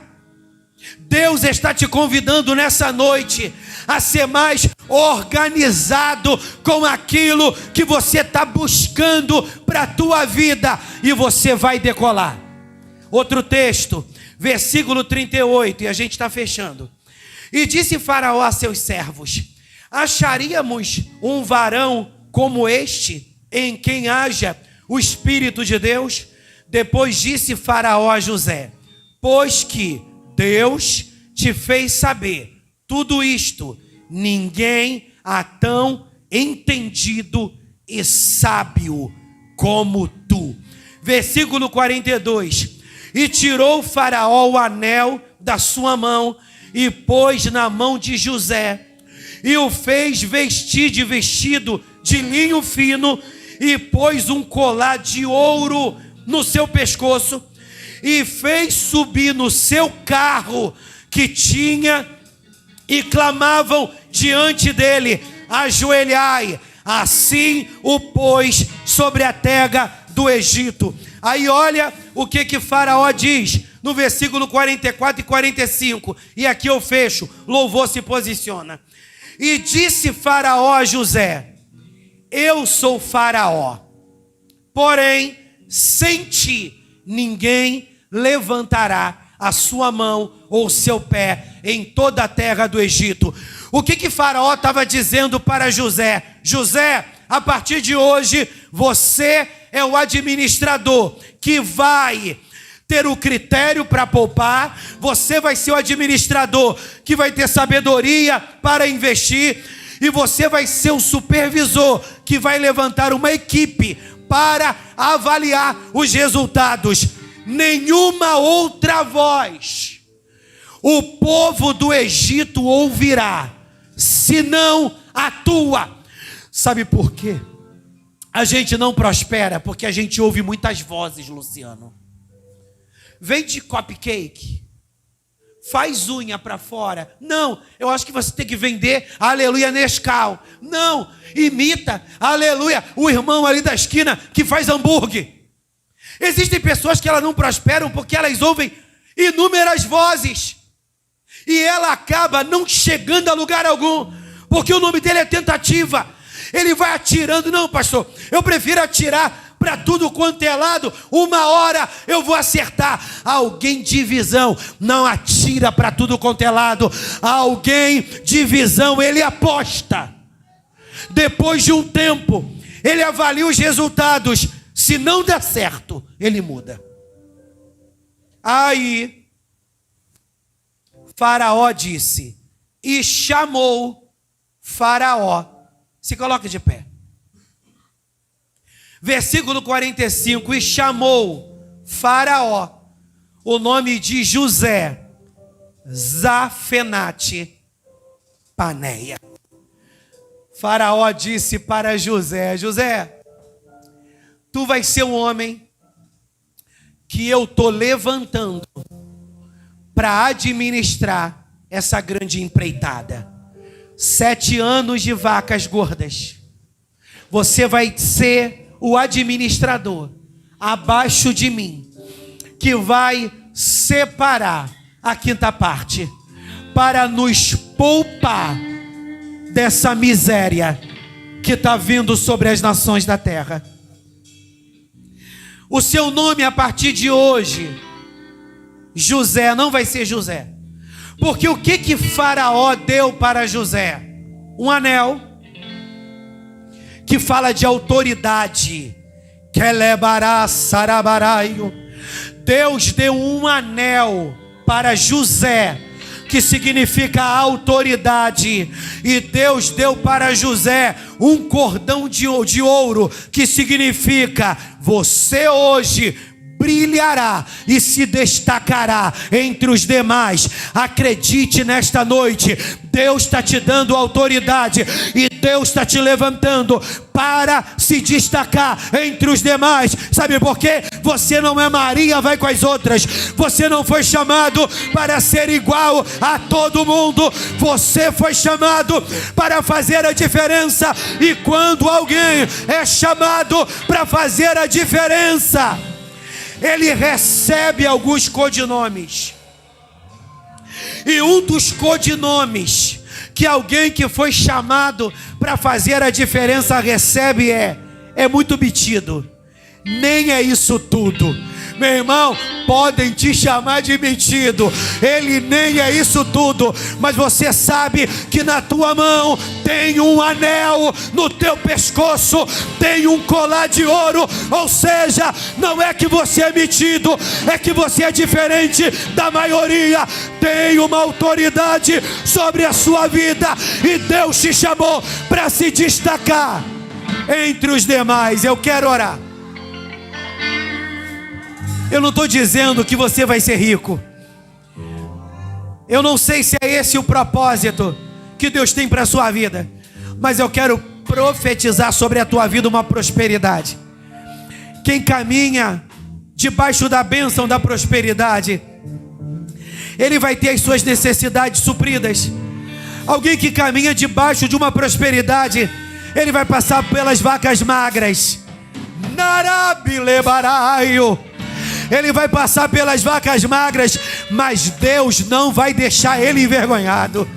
Deus está te convidando nessa noite a ser mais organizado com aquilo que você está buscando para a tua vida, e você vai decolar. Outro texto, versículo 38, e a gente está fechando. E disse Faraó a seus servos: acharíamos um varão como este, em quem haja o Espírito de Deus? Depois disse Faraó a José: pois que Deus te fez saber tudo isto, ninguém há tão entendido e sábio como tu. Versículo 42. E tirou Faraó o anel da sua mão e pôs na mão de José, e o fez vestir de vestido de linho fino, e pôs um colar de ouro no seu pescoço, e fez subir no seu carro que tinha, e clamavam diante dele: ajoelhai. Assim o pôs sobre a terra do Egito. Aí olha o que Faraó diz no versículo 44 e 45. E aqui eu fecho, louvor se posiciona. E disse Faraó a José: eu sou Faraó, porém sem ti ninguém levantará a sua mão ou seu pé em toda a terra do Egito. O que Faraó estava dizendo para José? José, a partir de hoje, você é o administrador que vai ter o critério para poupar, você vai ser o administrador que vai ter sabedoria para investir, e você vai ser o supervisor que vai levantar uma equipe para avaliar os resultados. Nenhuma outra voz o povo do Egito ouvirá, se não atua. Sabe por quê? A gente não prospera porque a gente ouve muitas vozes, Luciano. Vende cupcake, faz unha para fora. Não, eu acho que você tem que vender, aleluia, Nescau. Não, imita, aleluia, o irmão ali da esquina que faz hambúrguer. Existem pessoas que elas não prosperam porque elas ouvem inúmeras vozes. E ela acaba não chegando a lugar algum, porque o nome dele é tentativa. Ele vai atirando. Não, pastor, eu prefiro atirar para tudo quanto é lado. Uma hora eu vou acertar. Alguém de visão não atira para tudo quanto é lado. Alguém de visão, ele aposta. Depois de um tempo, ele avalia os resultados. Se não der certo, ele muda. Aí Faraó disse, e chamou Faraó. Se coloque de pé. Versículo 45, e chamou Faraó o nome de José, Zafenate Paneia. Faraó disse para José, José, tu vais ser um homem que eu estou levantando para administrar essa grande empreitada. 7 anos de vacas gordas. Você vai ser o administrador abaixo de mim, que vai separar a quinta parte para nos poupar dessa miséria que está vindo sobre as nações da terra. O seu nome a partir de hoje, José, não vai ser José. Porque o que Faraó deu para José? Um anel que fala de autoridade. Deus deu um anel para José, que significa autoridade. E Deus deu para José um cordão de ouro, que significa você hoje brilhará e se destacará entre os demais. Acredite nesta noite, Deus está te dando autoridade e Deus está te levantando para se destacar entre os demais. Sabe por quê? Você não é Maria, vai com as outras. Você não foi chamado para ser igual a todo mundo. Você foi chamado para fazer a diferença. E quando alguém é chamado para fazer a diferença, ele recebe alguns codinomes. E um dos codinomes que alguém que foi chamado para fazer a diferença recebe é muito metido. Nem é isso tudo. Meu irmão, podem te chamar de metido. Ele nem é isso tudo. Mas você sabe que na tua mão tem um anel, no teu pescoço tem um colar de ouro. Ou seja, não é que você é metido, é que você é diferente da maioria. Tem uma autoridade sobre a sua vida. E Deus te chamou para se destacar entre os demais. Eu quero orar. Eu não estou dizendo que você vai ser rico. Eu não sei se é esse o propósito que Deus tem para a sua vida. Mas eu quero profetizar sobre a tua vida uma prosperidade. Quem caminha debaixo da bênção da prosperidade, ele vai ter as suas necessidades supridas. Alguém que caminha debaixo de uma prosperidade, ele vai passar pelas vacas magras. Narabilebaraio. Ele vai passar pelas vacas magras, mas Deus não vai deixar ele envergonhado.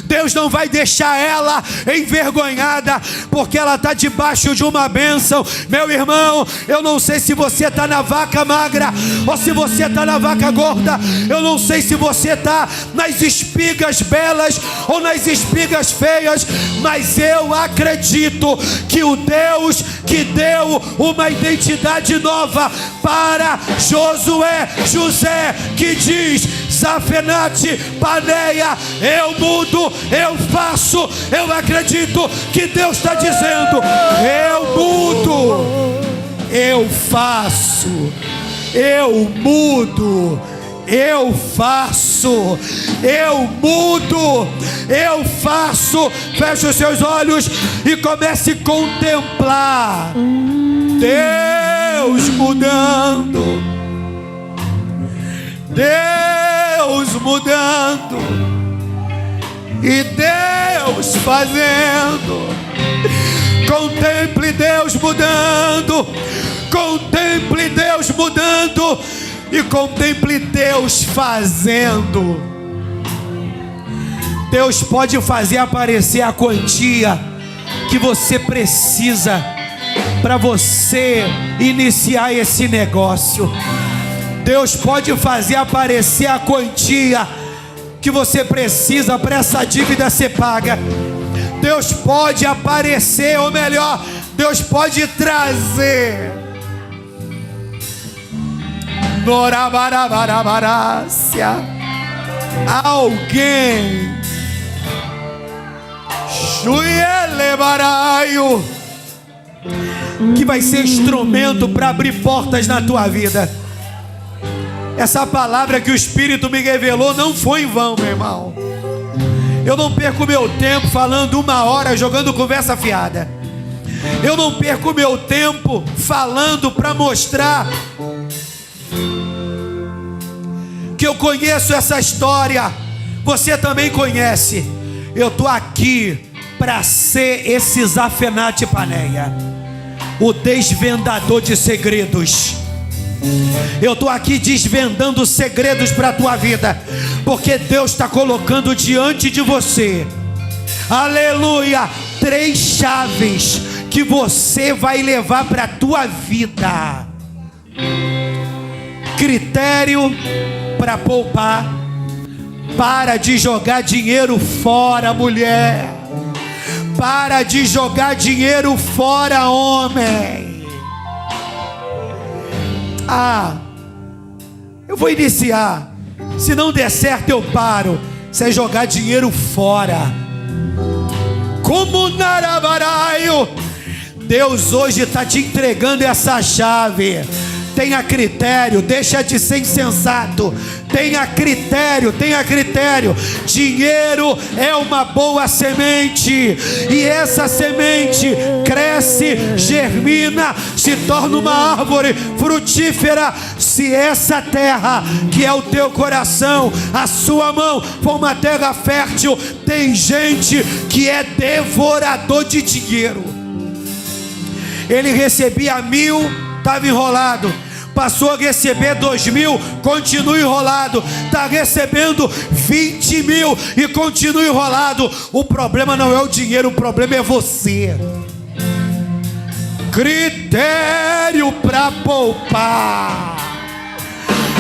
Deus não vai deixar ela envergonhada, porque ela está debaixo de uma bênção. Meu irmão, eu não sei se você está na vaca magra ou se você está na vaca gorda. Eu não sei se você está nas espigas belas ou nas espigas feias, mas eu acredito que o Deus que deu uma identidade nova para Josué, José, que diz: Zafenate Paneia, eu mudo, eu faço. Eu acredito que Deus está dizendo: eu mudo, eu faço, eu mudo, eu faço, eu mudo, eu faço. Feche os seus olhos e comece a contemplar Deus mudando, Deus mudando e Deus fazendo. Contemple Deus mudando, contemple Deus mudando e contemple Deus fazendo. Deus pode fazer aparecer a quantia que você precisa para você iniciar esse negócio. Deus pode fazer aparecer a quantia que você precisa para essa dívida ser paga. Deus pode aparecer, ou melhor, Deus pode trazer. Norabarabarácia. Alguém Xuielebaraio que vai ser instrumento para abrir portas na tua vida. Essa palavra que o Espírito me revelou não foi em vão, meu irmão. Eu não perco meu tempo falando 1 hora, jogando conversa fiada. Eu não perco meu tempo falando para mostrar que eu conheço essa história. Você também conhece. Eu estou aqui para ser esse Zafenate Paneia, o desvendador de segredos. Eu estou aqui desvendando segredos para a tua vida, porque Deus está colocando diante de você, aleluia, 3 chaves que você vai levar para a tua vida. Critério para poupar. Para de jogar dinheiro fora, mulher. Para de jogar dinheiro fora, homem. Eu vou iniciar. Se não der certo eu paro. Você jogar dinheiro fora. Como Narabaraio. Deus hoje está te entregando essa chave. Tenha critério, deixa de ser insensato. Tenha critério, tenha critério. Dinheiro é uma boa semente, e essa semente cresce, germina, se torna uma árvore frutífera, se essa terra que é o teu coração, a sua mão, for uma terra fértil. Tem gente que é devorador de dinheiro. Ele recebia 1.000, estava enrolado. Passou a receber 2.000, continua enrolado. Está recebendo 20.000 e continua enrolado. O problema não é o dinheiro, o problema é você. Critério para poupar.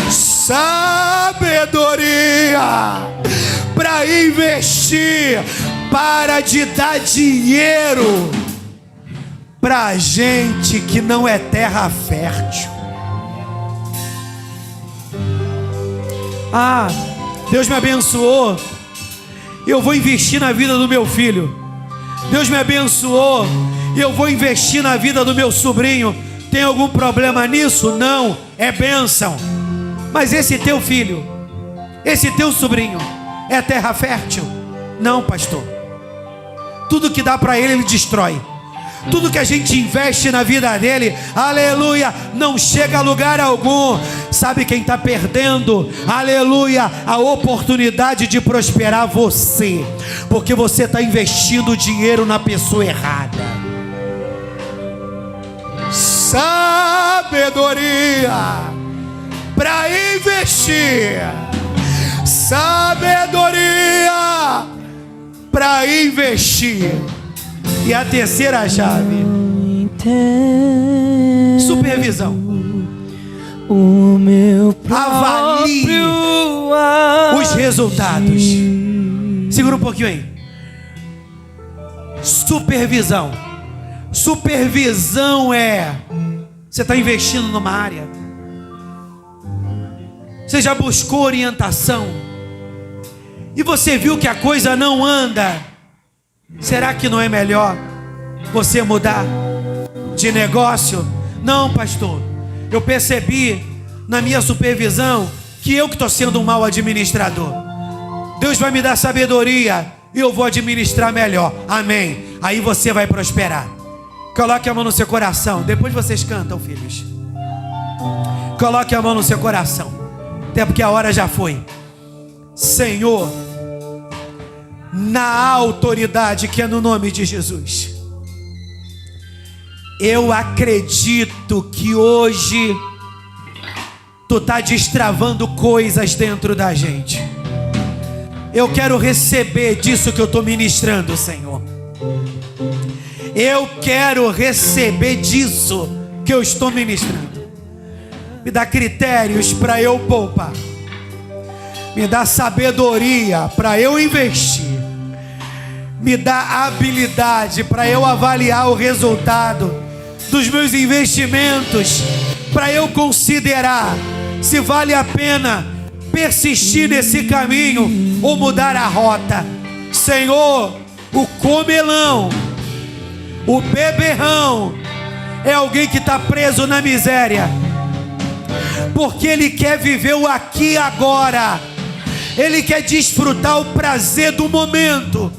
Sabedoria para investir. Para de dar dinheiro para gente que não é terra fértil. Deus me abençoou, eu vou investir na vida do meu filho. Deus me abençoou, eu vou investir na vida do meu sobrinho. Tem algum problema nisso? Não, é bênção. Mas esse teu filho, esse teu sobrinho, é terra fértil? Não, pastor. Tudo que dá para ele destrói. Tudo que a gente investe na vida dele, aleluia, não chega a lugar algum. Sabe quem está perdendo, aleluia, a oportunidade de prosperar? Você. Porque você está investindo dinheiro na pessoa errada. Sabedoria para investir. Sabedoria para investir. E a terceira chave, supervisão. O meu avalie os resultados. Segura um pouquinho aí. Supervisão. Supervisão é: você está investindo numa área, você já buscou orientação e você viu que a coisa não anda. Será que não é melhor você mudar de negócio? Não, pastor, eu percebi na minha supervisão que eu que estou sendo um mau administrador. Deus vai me dar sabedoria e eu vou administrar melhor. Amém. Aí você vai prosperar. Coloque a mão no seu coração. Depois vocês cantam, filhos. Coloque a mão no seu coração. Até porque a hora já foi. Senhor, na autoridade que é no nome de Jesus, eu acredito que hoje Tu está destravando coisas dentro da gente. Eu quero receber disso que eu estou ministrando, Senhor. Eu quero receber disso que eu estou ministrando. Me dá critérios para eu poupar. Me dá sabedoria para eu investir. Me dá habilidade para eu avaliar o resultado dos meus investimentos, para eu considerar se vale a pena persistir nesse caminho ou mudar a rota. Senhor, o comelão, o beberrão é alguém que está preso na miséria, porque ele quer viver o aqui e agora. Ele quer desfrutar o prazer do momento.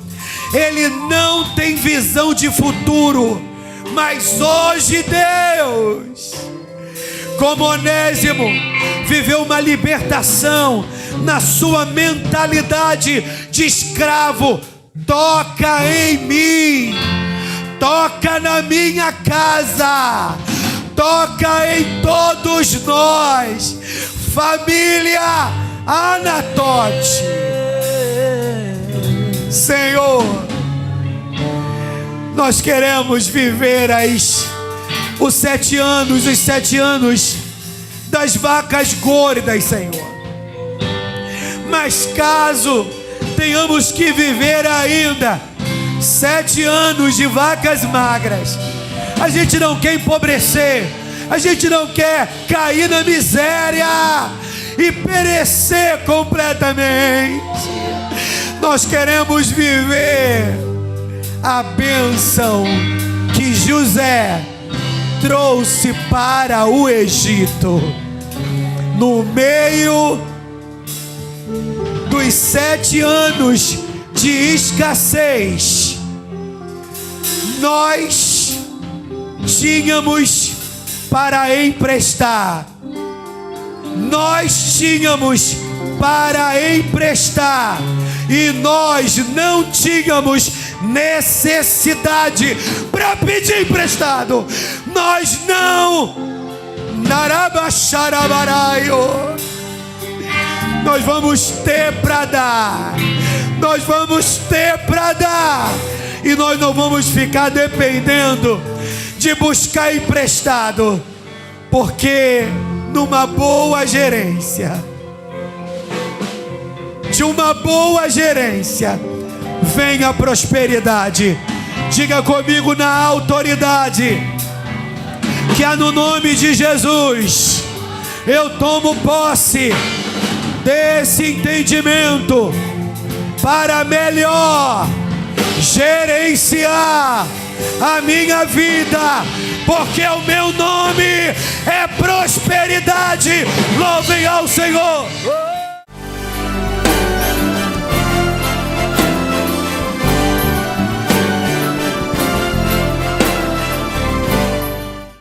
Ele não tem visão de futuro. Mas hoje Deus, como Onésimo, viveu uma libertação na sua mentalidade de escravo. Toca em mim, toca na minha casa, toca em todos nós, família Anatote. Senhor, nós queremos viver os 7 anos das vacas gordas, Senhor. Mas caso tenhamos que viver ainda 7 anos de vacas magras, a gente não quer empobrecer, a gente não quer cair na miséria e perecer completamente. Nós queremos viver a bênção que José trouxe para o Egito. No meio dos 7 anos de escassez, nós tínhamos para emprestar. Nós tínhamos para emprestar e nós não tínhamos necessidade para pedir emprestado. Nós não. Nós vamos ter para dar. Nós vamos ter para dar. E nós não vamos ficar dependendo de buscar emprestado. Porque numa boa gerência, de uma boa gerência, vem a prosperidade. Diga comigo, na autoridade que há no nome de Jesus, eu tomo posse desse entendimento para melhor gerenciar a minha vida, porque o meu nome é prosperidade. Louvem ao Senhor.